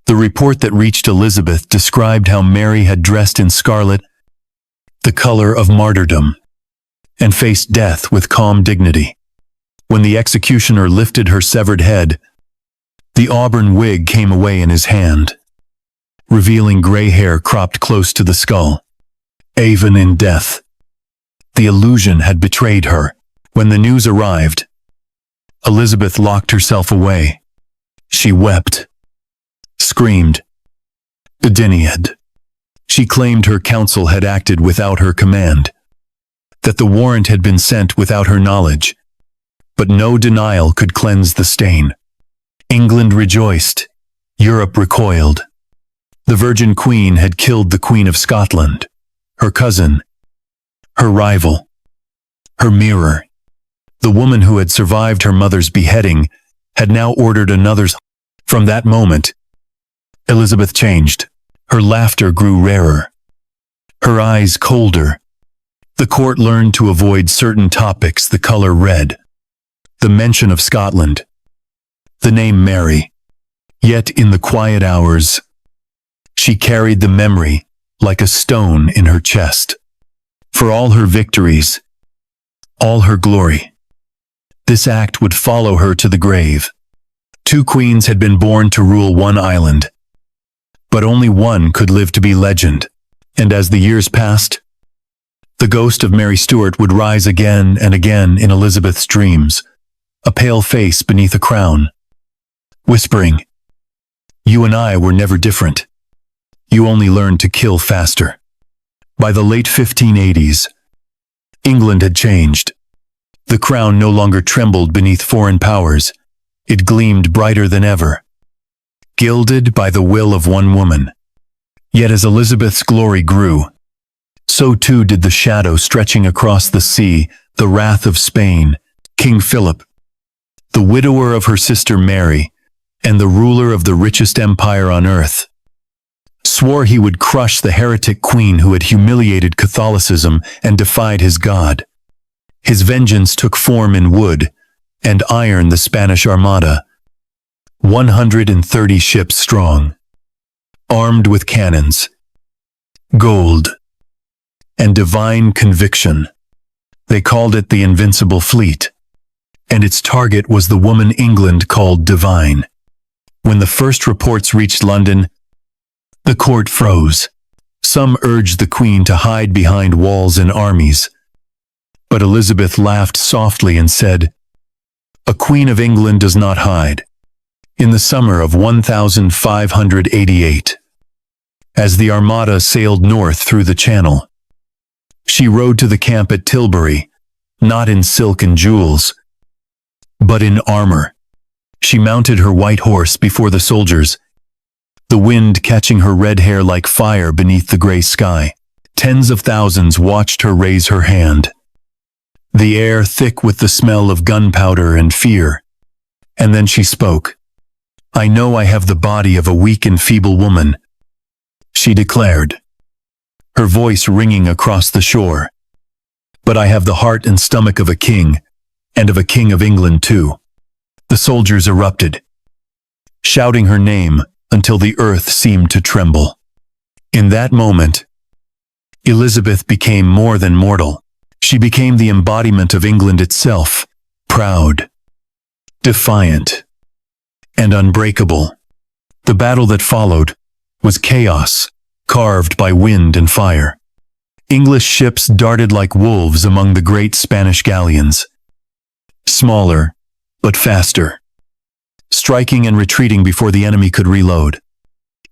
The report that reached Elizabeth described how Mary had dressed in scarlet, the color of martyrdom, and faced death with calm dignity. When the executioner lifted her severed head, the auburn wig came away in his hand, revealing gray hair cropped close to the skull. Even in death, the illusion had betrayed her. When the news arrived, Elizabeth locked herself away. She wept, screamed, denied. She claimed her counsel had acted without her command, that the warrant had been sent without her knowledge. But no denial could cleanse the stain. England rejoiced, Europe recoiled. The Virgin Queen had killed the Queen of Scotland, her cousin, her rival, her mirror. The woman who had survived her mother's beheading had now ordered another's. From that moment, Elizabeth changed. Her laughter grew rarer, her eyes colder. The court learned to avoid certain topics, the color red, the mention of Scotland, the name Mary. Yet in the quiet hours, she carried the memory like a stone in her chest. For all her victories, all her glory, this act would follow her to the grave. 2 queens had been born to rule one island, but only one could live to be legend. And as the years passed, the ghost of Mary Stuart would rise again and again in Elizabeth's dreams, a pale face beneath a crown, whispering, "You and I were never different. You only learned to kill faster." By the late 1580s, England had changed. The crown no longer trembled beneath foreign powers. It gleamed brighter than ever, gilded by the will of one woman. Yet as Elizabeth's glory grew, so too did the shadow stretching across the sea, the wrath of Spain. King Philip, the widower of her sister Mary, and the ruler of the richest empire on earth, swore he would crush the heretic queen who had humiliated Catholicism and defied his God. His vengeance took form in wood and iron. The Spanish Armada, 130 ships strong, armed with cannons, gold, and divine conviction. They called it the Invincible Fleet, and its target was the woman England called divine. When the first reports reached London, the court froze. Some urged the Queen to hide behind walls and armies, but Elizabeth laughed softly and said, "A Queen of England does not hide." In the summer of 1588, as the Armada sailed north through the Channel, she rode to the camp at Tilbury, not in silk and jewels, but in armor. She mounted her white horse before the soldiers, the wind catching her red hair like fire beneath the gray sky. Tens of thousands watched her raise her hand, the air thick with the smell of gunpowder and fear. And then she spoke. "I know I have the body of a weak and feeble woman," she declared, her voice ringing across the shore, "but I have the heart and stomach of a king, and of a king of England too." The soldiers erupted, shouting her name until the earth seemed to tremble. In that moment, Elizabeth became more than mortal. She became the embodiment of England itself, proud, defiant, and unbreakable. The battle that followed was chaos, carved by wind and fire. English ships darted like wolves among the great Spanish galleons. Smaller, but faster. Striking and retreating before the enemy could reload.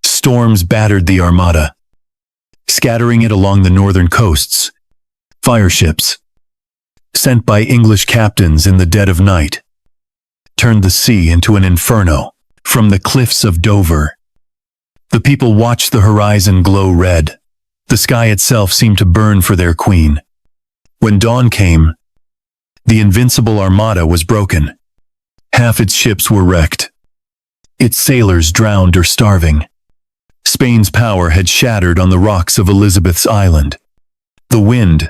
Storms battered the armada, scattering it along the northern coasts. Fireships, sent by English captains in the dead of night, turned the sea into an inferno. From the cliffs of Dover, the people watched the horizon glow red. The sky itself seemed to burn for their queen. When dawn came, the invincible armada was broken. Half its ships were wrecked, its sailors drowned or starving. Spain's power had shattered on the rocks of Elizabeth's Island. The wind,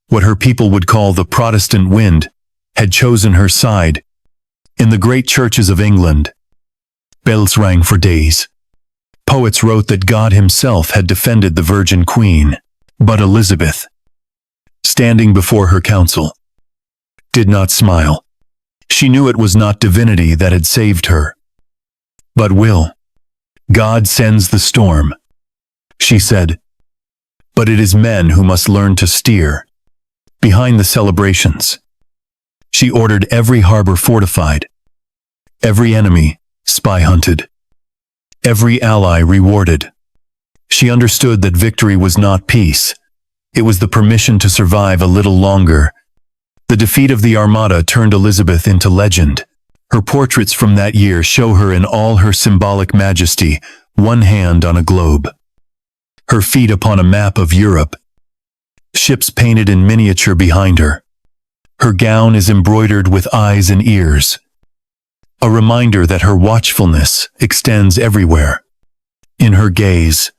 what her people would call the Protestant wind, had chosen her side. In the great churches of England, bells rang for days. Poets wrote that God himself had defended the Virgin Queen. But Elizabeth, standing before her council, did not smile. She knew it was not divinity that had saved her, but will. God sends the storm, she said, but it is men who must learn to steer. Behind the celebrations, she ordered every harbor fortified, every enemy spy hunted, every ally rewarded. She understood that victory was not peace. It was the permission to survive a little longer. The defeat of the Armada turned Elizabeth into legend. Her portraits from that year show her in all her symbolic majesty, one hand on a globe, her feet upon a map of Europe, ships painted in miniature behind her. Her gown is embroidered with eyes and ears, a reminder that her watchfulness extends everywhere. In her gaze,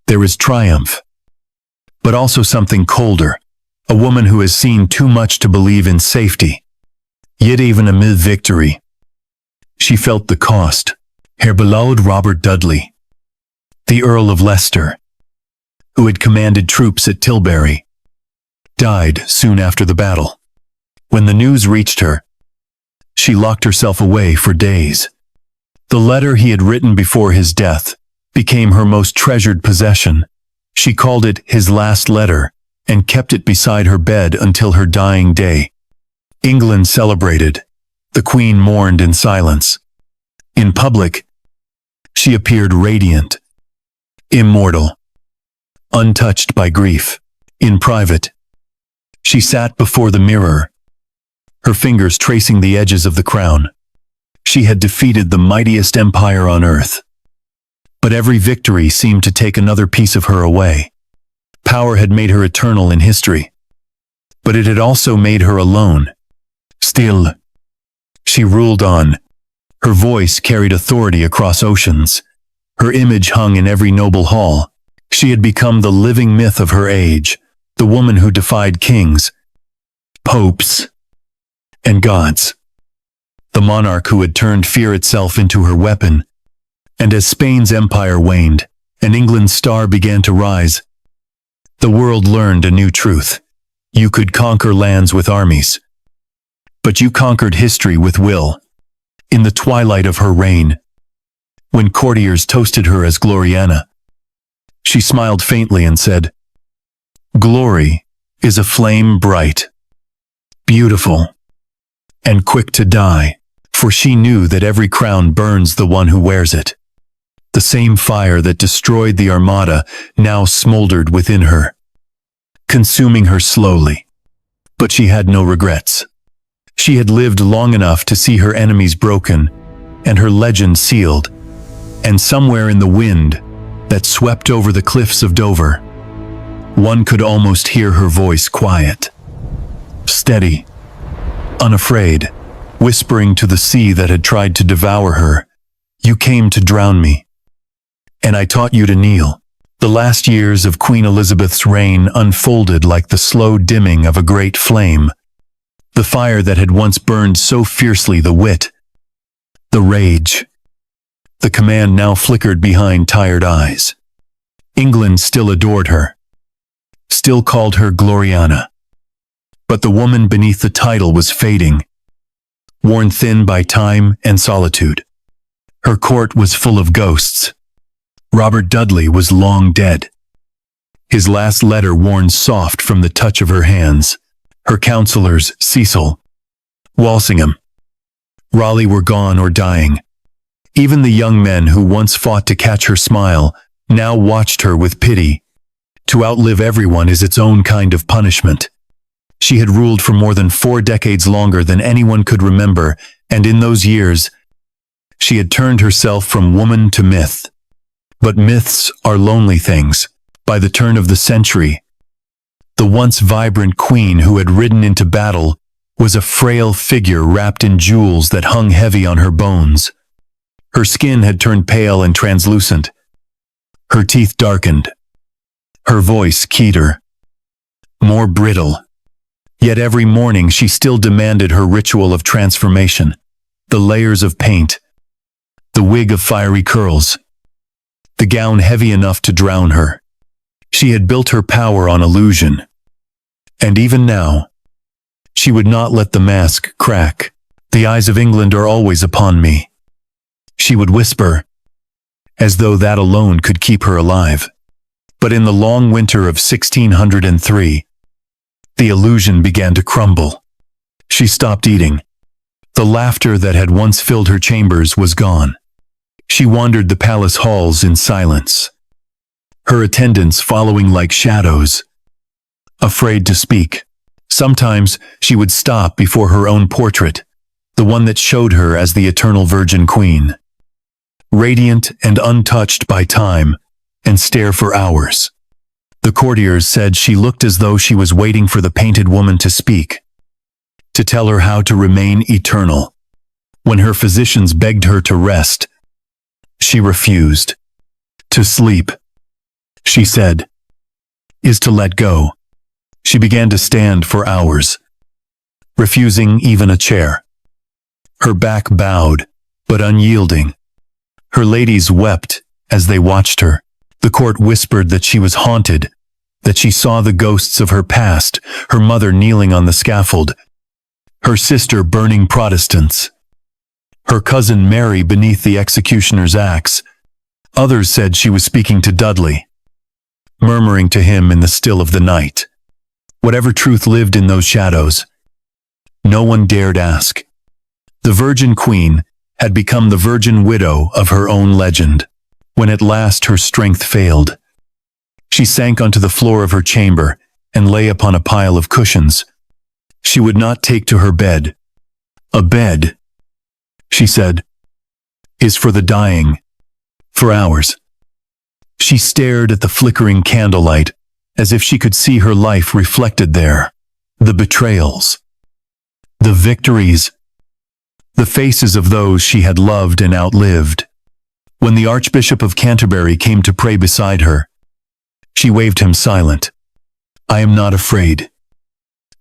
there is triumph, but also something colder, a woman who has seen too much to believe in safety. Yet even amid victory, she felt the cost. Her beloved Robert Dudley, the Earl of Leicester, who had commanded troops at Tilbury, died soon after the battle. When the news reached her, she locked herself away for days. The letter he had written before his death became her most treasured possession. She called it his last letter and kept it beside her bed until her dying day. England celebrated. The Queen mourned in silence. In public, she appeared radiant, immortal, untouched by grief. In private, she sat before the mirror, her fingers tracing the edges of the crown. She had defeated the mightiest empire on earth. But every victory seemed to take another piece of her away. Power had made her eternal in history, but it had also made her alone. Still, she ruled on. Her voice carried authority across oceans. Her image hung in every noble hall. She had become the living myth of her age, the woman who defied kings, popes, and gods. The monarch who had turned fear itself into her weapon. And as Spain's empire waned, and England's star began to rise, the world learned a new truth. You could conquer lands with armies, but you conquered history with will. In the twilight of her reign, when courtiers toasted her as Gloriana, she smiled faintly and said, "Glory is a flame bright, beautiful, and quick to die," for she knew that every crown burns the one who wears it. The same fire that destroyed the Armada now smoldered within her, consuming her slowly. But she had no regrets. She had lived long enough to see her enemies broken and her legend sealed. And somewhere in the wind that swept over the cliffs of Dover, one could almost hear her voice, quiet, steady, unafraid, whispering to the sea that had tried to devour her, "You came to drown me, and I taught you to kneel." The last years of Queen Elizabeth's reign unfolded like the slow dimming of a great flame. The fire that had once burned so fiercely, the wit, the rage, the command now flickered behind tired eyes. England still adored her, still called her Gloriana. But the woman beneath the title was fading, worn thin by time and solitude. Her court was full of ghosts, Robert Dudley was long dead. His last letter worn soft from the touch of her hands. Her counselors, Cecil, Walsingham, Raleigh were gone or dying. Even the young men who once fought to catch her smile now watched her with pity. To outlive everyone is its own kind of punishment. She had ruled for more than 4 decades longer than anyone could remember, and in those years, she had turned herself from woman to myth. But myths are lonely things. By the turn of the century, the once vibrant queen who had ridden into battle was a frail figure wrapped in jewels that hung heavy on her bones. Her skin had turned pale and translucent. Her teeth darkened. Her voice keyeder, more brittle. Yet every morning she still demanded her ritual of transformation. The layers of paint, the wig of fiery curls, the gown heavy enough to drown her. She had built her power on illusion. And even now, she would not let the mask crack. The eyes of England are always upon me, she would whisper, as though that alone could keep her alive. But in the long winter of 1603, the illusion began to crumble. She stopped eating. The laughter that had once filled her chambers was gone. She wandered the palace halls in silence, her attendants following like shadows, afraid to speak. Sometimes she would stop before her own portrait, the one that showed her as the eternal Virgin Queen, radiant and untouched by time, and stare for hours. The courtiers said she looked as though she was waiting for the painted woman to speak, to tell her how to remain eternal. When her physicians begged her to rest, she refused. To sleep, she said, is to let go. She began to stand for hours, refusing even a chair. Her back bowed, but unyielding. Her ladies wept as they watched her. The court whispered that she was haunted, that she saw the ghosts of her past, her mother kneeling on the scaffold, her sister burning Protestants, her cousin Mary beneath the executioner's axe. Others said she was speaking to Dudley, murmuring to him in the still of the night. Whatever truth lived in those shadows, no one dared ask. The Virgin Queen had become the virgin widow of her own legend. When at last her strength failed, she sank onto the floor of her chamber and lay upon a pile of cushions. She would not take to her bed. A bed, she said, is for the dying. For hours, she stared at the flickering candlelight as if she could see her life reflected there. The betrayals, the victories, the faces of those she had loved and outlived. When the Archbishop of Canterbury came to pray beside her, she waved him silent. I am not afraid,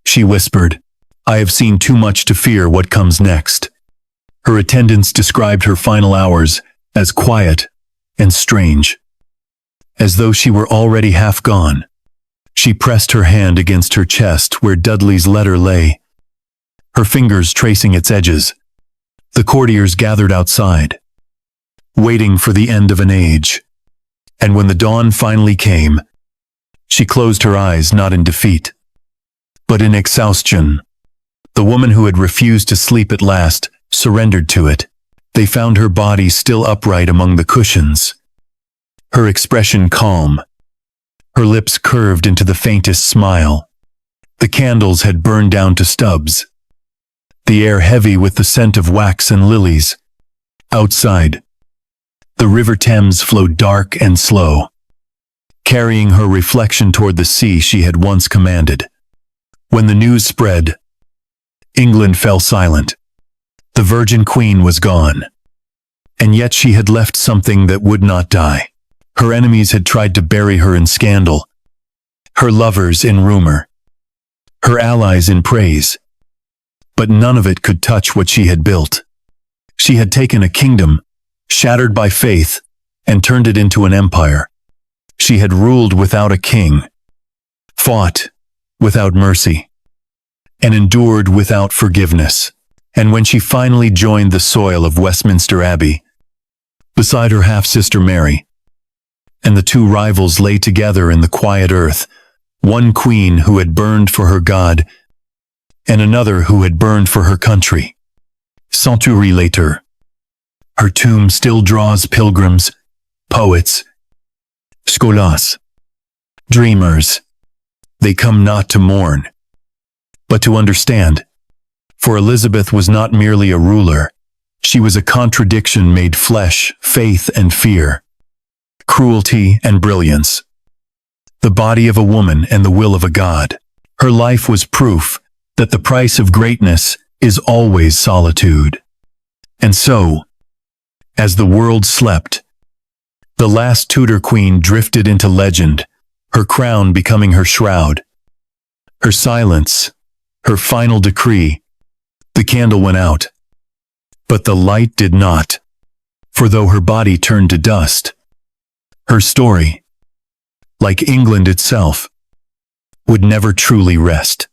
she whispered. I have seen too much to fear what comes next. Her attendants described her final hours as quiet and strange, as though she were already half gone. She pressed her hand against her chest where Dudley's letter lay, her fingers tracing its edges. The courtiers gathered outside, waiting for the end of an age. And when the dawn finally came, she closed her eyes not in defeat, but in exhaustion. The woman who had refused to sleep at last surrendered to it. They found her body still upright among the cushions, her expression calm, her lips curved into the faintest smile. The candles had burned down to stubs, the air heavy with the scent of wax and lilies. Outside, the River Thames flowed dark and slow, carrying her reflection toward the sea she had once commanded. When the news spread, England fell silent. The Virgin Queen was gone. And yet she had left something that would not die. Her enemies had tried to bury her in scandal, her lovers in rumor, her allies in praise. But none of it could touch what she had built. She had taken a kingdom, shattered by faith, and turned it into an empire. She had ruled without a king, fought without mercy, and endured without forgiveness. And when she finally joined the soil of Westminster Abbey, beside her half-sister Mary, and the two rivals lay together in the quiet earth, one queen who had burned for her god, and another who had burned for her country. Centuries later, her tomb still draws pilgrims, poets, scholars, dreamers. They come not to mourn, but to understand. For Elizabeth was not merely a ruler, she was a contradiction made flesh, faith and fear, cruelty and brilliance, the body of a woman and the will of a god. Her life was proof that the price of greatness is always solitude. And so, as the world slept, the last Tudor queen drifted into legend, her crown becoming her shroud, her silence, her final decree. The candle went out, but the light did not, for though her body turned to dust, her story, like England itself, would never truly rest.